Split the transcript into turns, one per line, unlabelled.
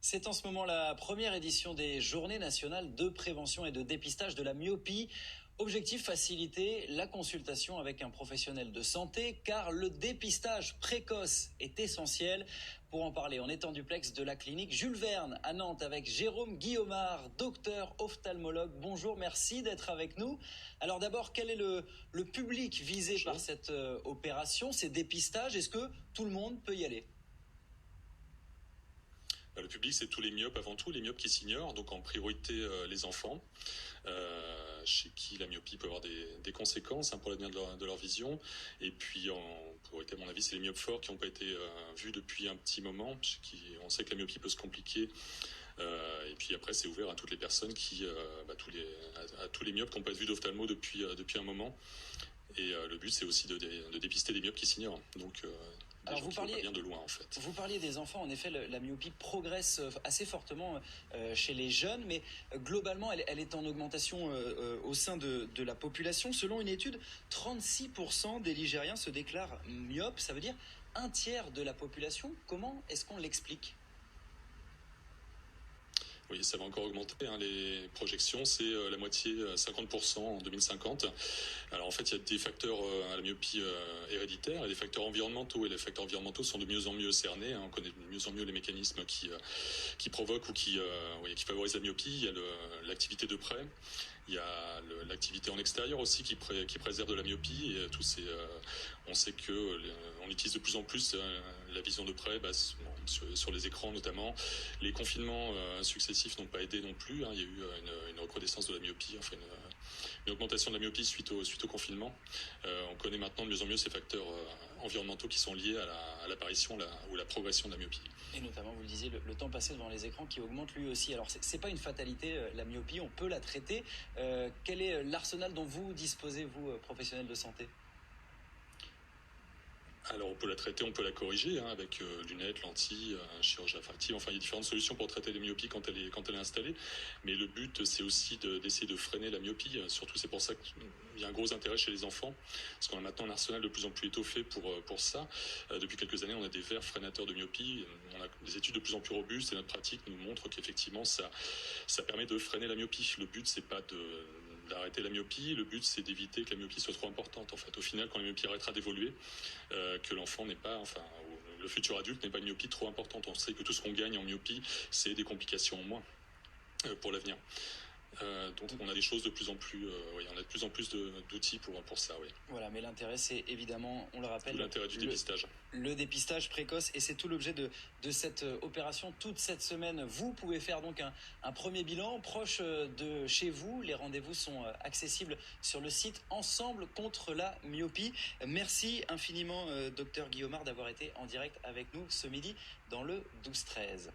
C'est en ce moment la première édition des Journées nationales de prévention et de dépistage de la myopie. Objectif, faciliter la consultation avec un professionnel de santé car le dépistage précoce est essentiel. Pour en parler, on est en duplex de la clinique Jules Verne à Nantes avec Jérôme Guillaumard, docteur ophtalmologue. Bonjour, merci d'être avec nous. Alors d'abord, quel est le public visé
Bonjour.
par cette opération, ces dépistages? Est-ce que tout le monde peut y aller?
Le public, c'est tous les myopes avant tout, les myopes qui s'ignorent, donc en priorité les enfants, chez qui la myopie peut avoir des conséquences pour l'avenir de leur vision. Et puis en priorité, à mon avis, c'est les myopes forts qui n'ont pas été vus depuis un petit moment, chez qui on sait que la myopie peut se compliquer. Et puis après, c'est ouvert à toutes les personnes à tous les myopes qui n'ont pas vu d'ophtalmo depuis un moment. Et le but, c'est aussi de dépister des myopes qui s'ignorent. Donc,
Alors
gens qui voient pas bien de loin, en fait.
Vous parliez des enfants, en effet, la myopie progresse assez fortement chez les jeunes, mais globalement, elle est en augmentation au sein de la population. Selon une étude, 36% des Ligériens se déclarent myopes, ça veut dire un tiers de la population. Comment est-ce qu'on l'explique ?
Oui, ça va encore augmenter. Les projections, c'est la moitié, 50% en 2050. Alors en fait, il y a des facteurs à la myopie héréditaire et des facteurs environnementaux. Et les facteurs environnementaux sont de mieux en mieux cernés. On connaît de mieux en mieux les mécanismes qui provoquent ou qui favorisent la myopie. Il y a l'activité de près. Il y a l'activité en extérieur aussi qui préserve de la myopie. Et on sait que on utilise de plus en plus la vision de près, sur les écrans notamment. Les confinements successifs n'ont pas aidé non plus. Il y a eu une recrudescence de la myopie, enfin une augmentation de la myopie suite au confinement. On connaît maintenant de mieux en mieux ces facteurs environnementaux qui sont liés à l'apparition ou la progression de la myopie.
Et notamment, vous le disiez, le temps passé devant les écrans qui augmente lui aussi. Alors, c'est pas une fatalité, la myopie, on peut la traiter. Quel est l'arsenal dont vous disposez, vous, professionnels de santé ?
Alors on peut la traiter, on peut la corriger avec lunettes, lentilles, chirurgie réfractive. Enfin, il y a différentes solutions pour traiter les myopies quand elle est installée. Mais le but, c'est aussi d'essayer de freiner la myopie. Surtout, c'est pour ça qu'il y a un gros intérêt chez les enfants, parce qu'on a maintenant un arsenal de plus en plus étoffé pour ça. Depuis quelques années, on a des verres freinateurs de myopie. On a des études de plus en plus robustes et notre pratique nous montre qu'effectivement, ça permet de freiner la myopie. Le but, c'est pas d'arrêter la myopie. Le but, c'est d'éviter que la myopie soit trop importante. En fait, au final, quand la myopie arrêtera d'évoluer, que l'enfant n'est pas, le futur adulte n'est pas une myopie trop importante. On sait que tout ce qu'on gagne en myopie, c'est des complications en moins pour l'avenir. Donc on a des choses de plus en plus, on a de plus en plus d'outils pour ça, oui.
Voilà, mais l'intérêt, c'est évidemment, on le rappelle,
tout l'intérêt du dépistage.
Le dépistage précoce, et c'est tout l'objet de cette opération toute cette semaine. Vous pouvez faire donc un premier bilan proche de chez vous. Les rendez-vous sont accessibles sur le site Ensemble contre la myopie. Merci infiniment, docteur Guillaumard, d'avoir été en direct avec nous ce midi dans le 12-13.